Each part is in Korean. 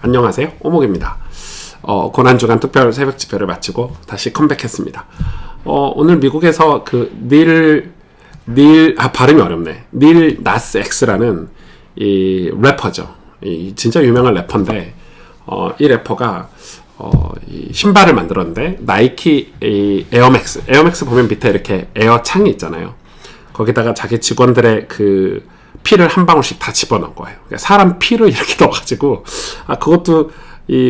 안녕하세요, 오목입니다. 고난주간 특별 새벽 집회를 마치고 다시 컴백했습니다. 오늘 미국에서 발음이 어렵네. 닐 나스 엑스라는 이 래퍼죠. 이 진짜 유명한 래퍼인데, 이 래퍼가 이 신발을 만들었는데, 나이키 에어맥스 보면 밑에 이렇게 에어 창이 있잖아요. 거기다가 자기 직원들의 그 피를 한 방울씩 다 집어넣은 거예요. 그러니까 사람 피를 이렇게 넣어가지고, 그것도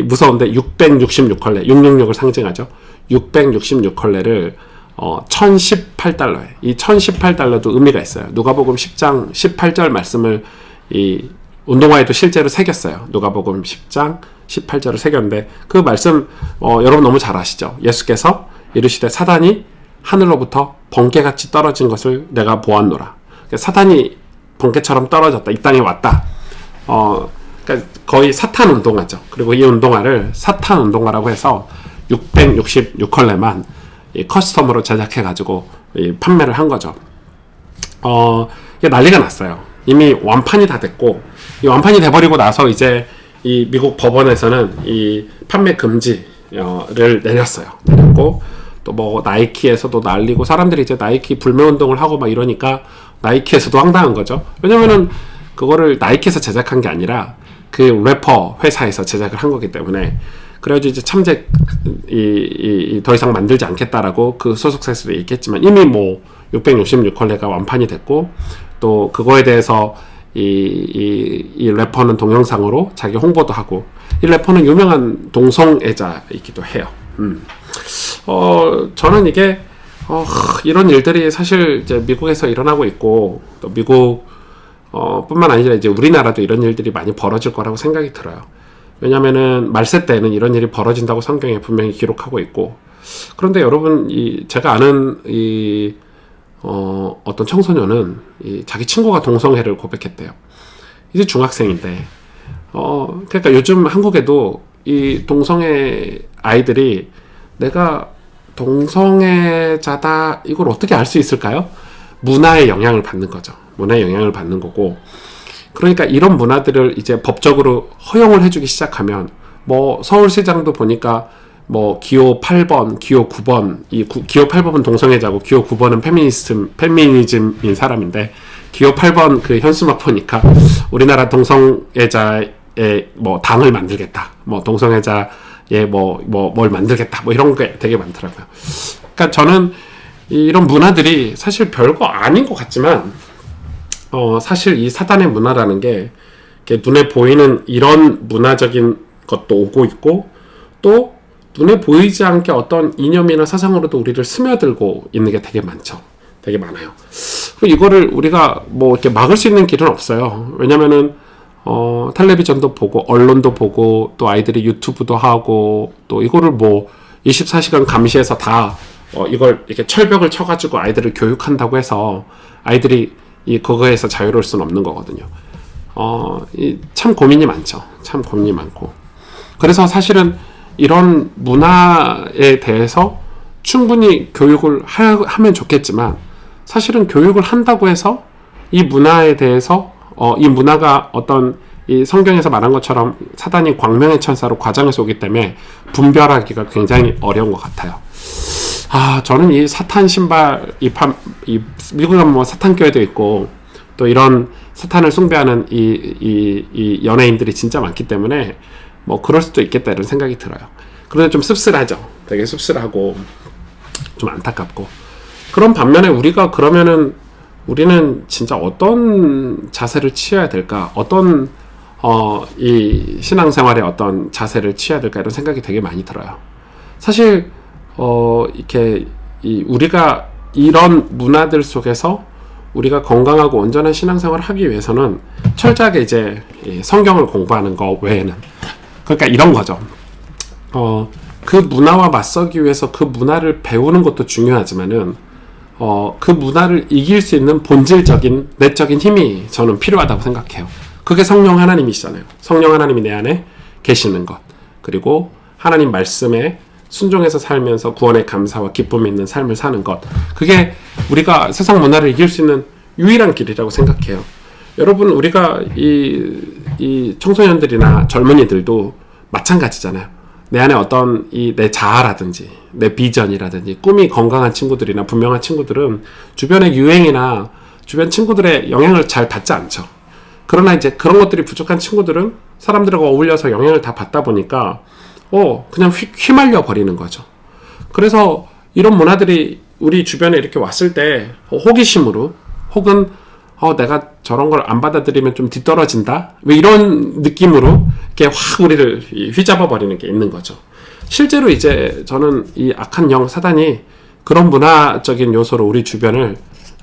무서운데 666컬레, 666을 상징하죠. 666컬레를 1018달러에, 이 1018달러도 의미가 있어요. 누가복음 10장 18절 말씀을 이 운동화에도 실제로 새겼어요. 누가복음 10장 18절을 새겼는데, 그 말씀 여러분 너무 잘 아시죠? 예수께서 이르시되 사단이 하늘로부터 번개같이 떨어진 것을 내가 보았노라. 그러니까 사단이 번개처럼 떨어졌다, 이 땅에 왔다. 그러니까 거의 사탄 운동화죠. 그리고 이 운동화를 사탄 운동화라고 해서 666컬레만 커스텀으로 제작해가지고 판매를 한 거죠. 이게 난리가 났어요. 이미 완판이 다 됐고, 이 완판이 돼버리고 나서 이제 이 미국 법원에서는 이 판매 금지를 내렸고, 또 뭐 나이키에서도 난리고, 사람들이 이제 나이키 불매 운동을 하고 막 이러니까 나이키에서도 황당한 거죠. 왜냐면은 그거를 나이키에서 제작한 게 아니라 그 래퍼 회사에서 제작을 한 거기 때문에, 그래가지고 이제 참제 더 이상 만들지 않겠다라고 그 소속사에서도 얘기했지만, 이미 뭐 666컬레가 완판이 됐고, 또 그거에 대해서 이 래퍼는 동영상으로 자기 홍보도 하고, 이 래퍼는 유명한 동성애자이기도 해요. 저는 이게 이런 일들이 사실 이제 미국에서 일어나고 있고, 또 미국 뿐만 아니라 이제 우리나라도 이런 일들이 많이 벌어질 거라고 생각이 들어요. 왜냐면은 말세 때는 이런 일이 벌어진다고 성경에 분명히 기록하고 있고, 그런데 여러분, 제가 아는 어떤 청소년은 자기 친구가 동성애를 고백했대요. 이제 중학생인데, 그러니까 요즘 한국에도 이 동성애 아이들이 내가 동성애자다, 이걸 어떻게 알 수 있을까요? 문화의 영향을 받는 거죠. 문화의 영향을 받는 거고, 그러니까 이런 문화들을 이제 법적으로 허용을 해주기 시작하면, 뭐 서울시장도 보니까 뭐 기호 8번, 기호 9번, 기호 8번은 동성애자고 기호 9번은 페미니즘인 사람인데, 기호 8번 그 현수막 보니까 우리나라 동성애자의 뭐 당을 만들겠다, 뭐 동성애자의 뭘 만들겠다, 뭐 이런 게 되게 많더라고요. 그러니까 저는 이런 문화들이 사실 별거 아닌 것 같지만, 사실 이 사단의 문화라는 게 눈에 보이는 이런 문화적인 것도 오고 있고, 또 눈에 보이지 않게 어떤 이념이나 사상으로도 우리를 스며들고 있는 게 되게 많죠. 되게 많아요. 이거를 우리가 뭐 이렇게 막을 수 있는 길은 없어요. 왜냐면은 텔레비전도 보고, 언론도 보고, 또 아이들이 유튜브도 하고, 또 이거를 뭐 24시간 감시해서 다 이걸 이렇게 철벽을 쳐가지고 아이들을 교육한다고 해서 아이들이 그거에서 자유로울 수는 없는 거거든요. 참 고민이 많죠. 참 고민이 많고. 그래서 사실은 이런 문화에 대해서 충분히 교육을 하면 좋겠지만, 사실은 교육을 한다고 해서 이 문화에 대해서 이 문화가 어떤 이 성경에서 말한 것처럼 사단이 광명의 천사로 과장해서 오기 때문에 분별하기가 굉장히 어려운 것 같아요. 저는 이 사탄 신발, 미국에 뭐 사탄교회도 있고, 또 이런 사탄을 숭배하는 이 연예인들이 진짜 많기 때문에 뭐 그럴 수도 있겠다, 이런 생각이 들어요. 그런데 좀 씁쓸하죠. 되게 씁쓸하고 좀 안타깝고. 그런 반면에 우리는 진짜 어떤 자세를 취해야 될까? 어떤 이 신앙생활에 어떤 자세를 취해야 될까? 이런 생각이 되게 많이 들어요. 사실 이렇게 우리가 이런 문화들 속에서 우리가 건강하고 온전한 신앙생활을 하기 위해서는 철저하게 이제 성경을 공부하는 거 외에는, 그러니까 이런 거죠. 그 문화와 맞서기 위해서 그 문화를 배우는 것도 중요하지만은 그 문화를 이길 수 있는 본질적인 내적인 힘이 저는 필요하다고 생각해요. 그게 성령 하나님이시잖아요. 성령 하나님이 내 안에 계시는 것, 그리고 하나님 말씀에 순종해서 살면서 구원의 감사와 기쁨이 있는 삶을 사는 것, 그게 우리가 세상 문화를 이길 수 있는 유일한 길이라고 생각해요. 여러분, 우리가 이 청소년들이나 젊은이들도 마찬가지잖아요. 내 안에 어떤 내 자아라든지 내 비전이라든지 꿈이 건강한 친구들이나 분명한 친구들은 주변의 유행이나 주변 친구들의 영향을 잘 받지 않죠. 그러나 이제 그런 것들이 부족한 친구들은 사람들과 어울려서 영향을 다 받다 보니까 그냥 휘말려 버리는 거죠. 그래서 이런 문화들이 우리 주변에 이렇게 왔을 때 호기심으로 혹은 내가 저런 걸 안 받아들이면 좀 뒤떨어진다? 왜 이런 느낌으로 이렇게 확 우리를 휘잡아 버리는 게 있는 거죠. 실제로 이제 저는 이 악한 영 사단이 그런 문화적인 요소로 우리 주변에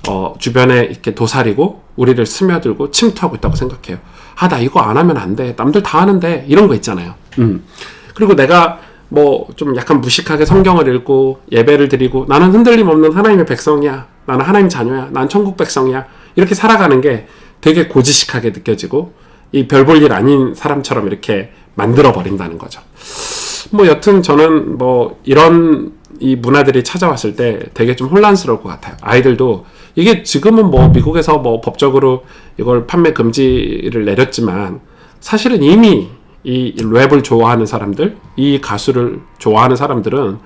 이렇게 도사리고 우리를 스며들고 침투하고 있다고 생각해요. 나 이거 안 하면 안 돼. 남들 다 하는데. 이런 거 있잖아요. 그리고 내가 좀 약간 무식하게 성경을 읽고 예배를 드리고 나는 흔들림 없는 하나님의 백성이야. 나는 하나님 자녀야. 난 천국 백성이야. 이렇게 살아가는 게 되게 고지식하게 느껴지고 이 별 볼 일 아닌 사람처럼 이렇게 만들어 버린다는 거죠. 여튼 저는 이런 이 문화들이 찾아왔을 때 되게 좀 혼란스러울 것 같아요. 아이들도 이게 지금은 미국에서 법적으로 이걸 판매 금지를 내렸지만 사실은 이미 이 랩을 좋아하는 사람들, 이 가수를 좋아하는 사람들은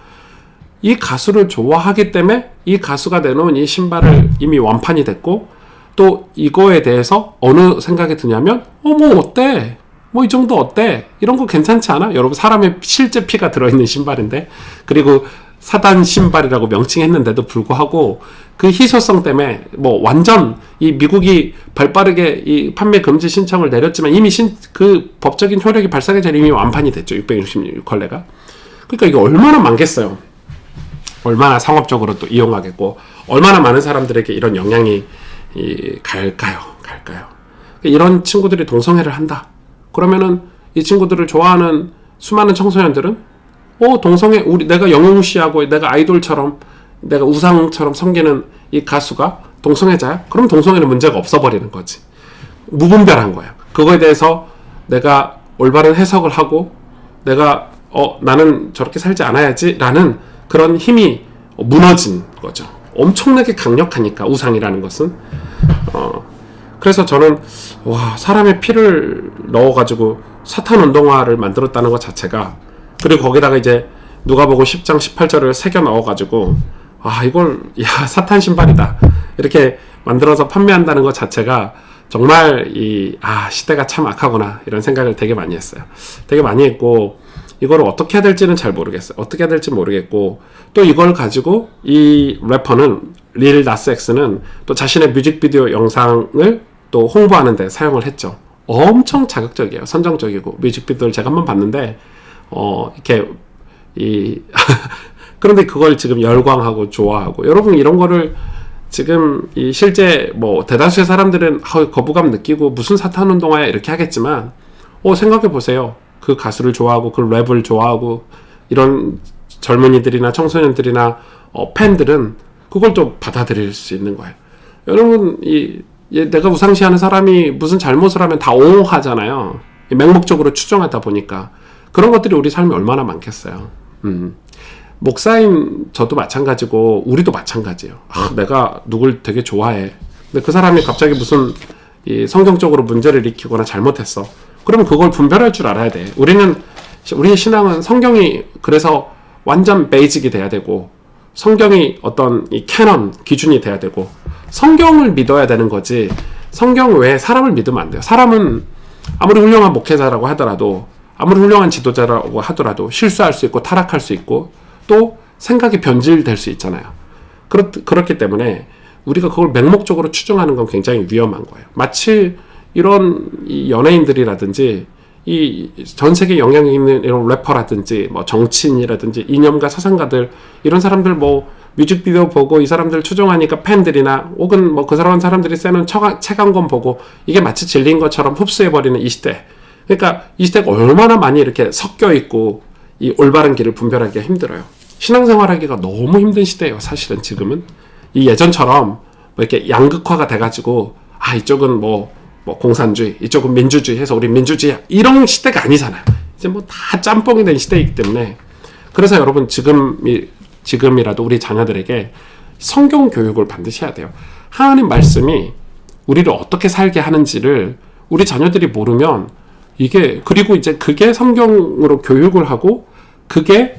이 가수를 좋아하기 때문에 이 가수가 내놓은 이 신발을 이미 완판이 됐고 또 이거에 대해서 어느 생각이 드냐면 어때? 이 정도 어때? 이런 거 괜찮지 않아? 여러분 사람의 실제 피가 들어있는 신발인데 그리고 사단 신발이라고 명칭했는데도 불구하고 그 희소성 때문에 완전 이 미국이 발빠르게 이 판매 금지 신청을 내렸지만 이미 그 법적인 효력이 발사되기 전에 이미 완판이 됐죠. 666컬레가. 그러니까 이게 얼마나 많겠어요. 얼마나 상업적으로 또 이용하겠고 얼마나 많은 사람들에게 이런 영향이 갈까요? 이런 친구들이 동성애를 한다. 그러면은 이 친구들을 좋아하는 수많은 청소년들은 동성애 내가 영웅시하고 내가 아이돌처럼 내가 우상처럼 섬기는 이 가수가 동성애자야? 그럼 동성애는 문제가 없어버리는 거지. 무분별한 거야. 그거에 대해서 내가 올바른 해석을 하고 내가 나는 저렇게 살지 않아야지 라는 그런 힘이 무너진 거죠. 엄청나게 강력하니까 우상이라는 것은 그래서 저는 사람의 피를 넣어가지고 사탄 운동화를 만들었다는 것 자체가 그리고 거기다가 이제 누가복음 10장 18절을 새겨 넣어가지고 이걸 사탄 신발이다 이렇게 만들어서 판매한다는 것 자체가 정말 시대가 참 악하구나 이런 생각을 되게 많이 했어요. 되게 많이 했고 이걸 어떻게 해야 될지는 잘 모르겠어요. 어떻게 해야 될지 모르겠고 또 이걸 가지고 이 래퍼는 릴 나스 엑스는 또 자신의 뮤직비디오 영상을 또 홍보하는 데 사용을 했죠. 엄청 자극적이에요. 선정적이고 뮤직비디오를 제가 한번 봤는데 이렇게 그런데 그걸 지금 열광하고 좋아하고 여러분 이런 거를 지금 실제 대다수의 사람들은 거부감 느끼고 무슨 사탄 운동화야 이렇게 하겠지만 생각해 보세요. 그 가수를 좋아하고 그 랩을 좋아하고 이런 젊은이들이나 청소년들이나 팬들은 그걸 또 받아들일 수 있는 거예요. 여러분 내가 우상시하는 사람이 무슨 잘못을 하면 다 옹호하잖아요. 맹목적으로 추정하다 보니까 그런 것들이 우리 삶에 얼마나 많겠어요. 목사인 저도 마찬가지고 우리도 마찬가지예요. 내가 누굴 되게 좋아해. 근데 그 사람이 갑자기 무슨 성경적으로 문제를 일으키거나 잘못했어. 그러면 그걸 분별할 줄 알아야 돼. 우리의 신앙은 성경이 그래서 완전 베이직이 돼야 되고 성경이 어떤 이 캐넌 기준이 돼야 되고 성경을 믿어야 되는 거지 성경 외에 사람을 믿으면 안 돼요. 사람은 아무리 훌륭한 목회자라고 하더라도 아무리 훌륭한 지도자라고 하더라도 실수할 수 있고 타락할 수 있고 또 생각이 변질될 수 있잖아요. 그렇기 때문에 우리가 그걸 맹목적으로 추정하는 건 굉장히 위험한 거예요. 마치 이런 이 연예인들이라든지 이 전 세계 영향력 있는 이런 래퍼라든지 정치인이라든지 이념가 사상가들 이런 사람들 뮤직비디오 보고 이 사람들 추종하니까 팬들이나 혹은 그 사람들이 쓰는 책 한 권 보고 이게 마치 진리인 것처럼 흡수해버리는 이 시대. 그러니까 이 시대가 얼마나 많이 이렇게 섞여 있고 이 올바른 길을 분별하기가 힘들어요. 신앙생활하기가 너무 힘든 시대예요. 사실은 지금은 이 예전처럼 이렇게 양극화가 돼가지고 이쪽은 공산주의, 이쪽은 민주주의 해서 우리 민주주의 이런 시대가 아니잖아요. 이제 다 짬뽕이 된 시대이기 때문에 그래서 여러분 지금이라도 우리 자녀들에게 성경 교육을 반드시 해야 돼요. 하나님 말씀이 우리를 어떻게 살게 하는지를 우리 자녀들이 모르면 이게 그리고 이제 그게 성경으로 교육을 하고 그게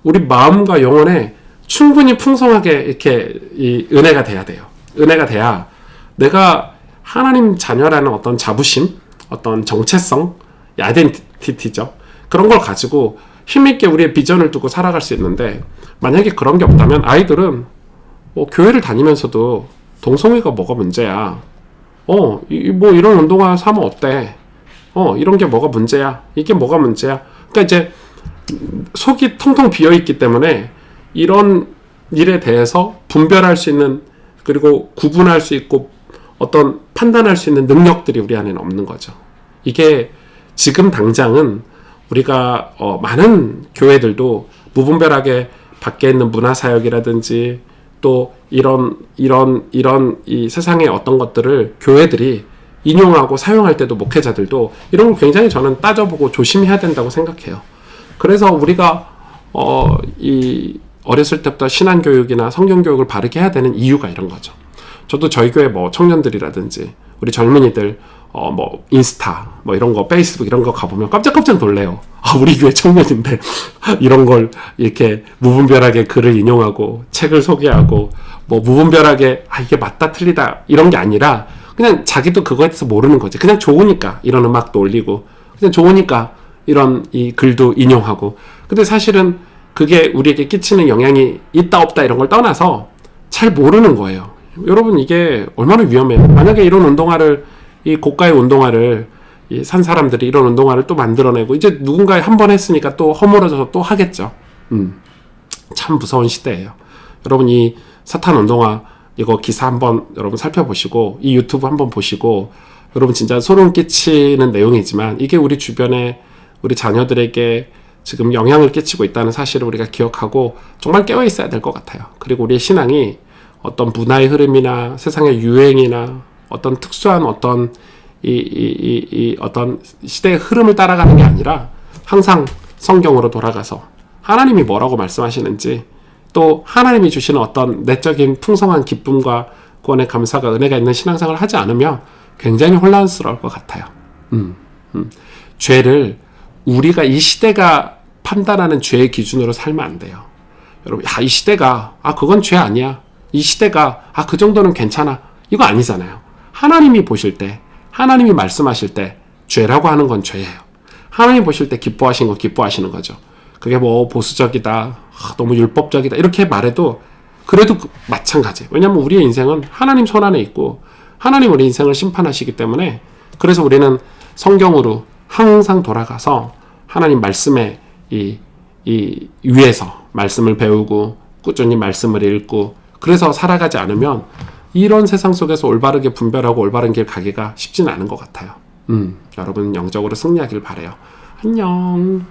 우리 마음과 영혼에 충분히 풍성하게 이렇게 이 은혜가 돼야 돼요. 은혜가 돼야 내가 하나님 자녀라는 어떤 자부심, 어떤 정체성, 아이덴티티죠. 그런 걸 가지고 힘있게 우리의 비전을 두고 살아갈 수 있는데, 만약에 그런 게 없다면 아이들은 교회를 다니면서도 동성애가 뭐가 문제야? 뭐 이런 운동화 사면 어때? 이런 게 뭐가 문제야? 이게 뭐가 문제야? 그러니까 이제 속이 텅텅 비어 있기 때문에 이런 일에 대해서 분별할 수 있는, 그리고 구분할 수 있고 어떤 판단할 수 있는 능력들이 우리 안에는 없는 거죠. 이게 지금 당장은 우리가 많은 교회들도 무분별하게 밖에 있는 문화사역이라든지 또 이런 이 세상의 어떤 것들을 교회들이 인용하고 사용할 때도 목회자들도 이런 걸 굉장히 저는 따져보고 조심해야 된다고 생각해요. 그래서 우리가 이 어렸을 때부터 신앙교육이나 성경교육을 바르게 해야 되는 이유가 이런 거죠. 저도 저희 교회 뭐 청년들이라든지 우리 젊은이들 뭐 인스타 뭐 이런 거, 페이스북 이런 거 가보면 깜짝깜짝 놀래요. 우리 교회 청년인데 이런 걸 이렇게 무분별하게 글을 인용하고 책을 소개하고 뭐 무분별하게 이게 맞다 틀리다 이런 게 아니라 그냥 자기도 그거에 대해서 모르는 거지. 그냥 좋으니까 이런 음악도 올리고 그냥 좋으니까 이런 이 글도 인용하고. 근데 사실은 그게 우리에게 끼치는 영향이 있다 없다 이런 걸 떠나서 잘 모르는 거예요. 여러분, 이게 얼마나 위험해요. 만약에 이런 운동화를, 이 고가의 운동화를 산 사람들이 이런 운동화를 또 만들어내고 이제 누군가 한 번 했으니까 또 허물어져서 또 하겠죠. 참 무서운 시대예요. 여러분, 이 사탄 운동화 이거 기사 한번 여러분 살펴보시고 이 유튜브 한번 보시고, 여러분 진짜 소름 끼치는 내용이지만 이게 우리 주변에 우리 자녀들에게 지금 영향을 끼치고 있다는 사실을 우리가 기억하고 정말 깨어 있어야 될 것 같아요. 그리고 우리의 신앙이 어떤 문화의 흐름이나 세상의 유행이나 어떤 특수한 어떤 어떤 시대의 흐름을 따라가는 게 아니라 항상 성경으로 돌아가서 하나님이 뭐라고 말씀하시는지, 또 하나님이 주시는 어떤 내적인 풍성한 기쁨과 구원의 감사가 은혜가 있는 신앙생활을 하지 않으면 굉장히 혼란스러울 것 같아요. 죄를 우리가 이 시대가 판단하는 죄의 기준으로 살면 안 돼요. 여러분, 이 시대가 그건 죄 아니야. 이 시대가 그 정도는 괜찮아. 이거 아니잖아요. 하나님이 보실 때, 하나님이 말씀하실 때 죄라고 하는 건 죄예요. 하나님 보실 때 기뻐하시는 건 기뻐하시는 거죠. 그게 뭐 보수적이다, 너무 율법적이다 이렇게 말해도 그래도 마찬가지예요. 왜냐하면 우리의 인생은 하나님 손 안에 있고 하나님 우리 인생을 심판하시기 때문에, 그래서 우리는 성경으로 항상 돌아가서 하나님 말씀에 이 위에서 말씀을 배우고 꾸준히 말씀을 읽고 그래서 살아가지 않으면 이런 세상 속에서 올바르게 분별하고 올바른 길 가기가 쉽지는 않은 것 같아요. 여러분 영적으로 승리하길 바라요. 안녕.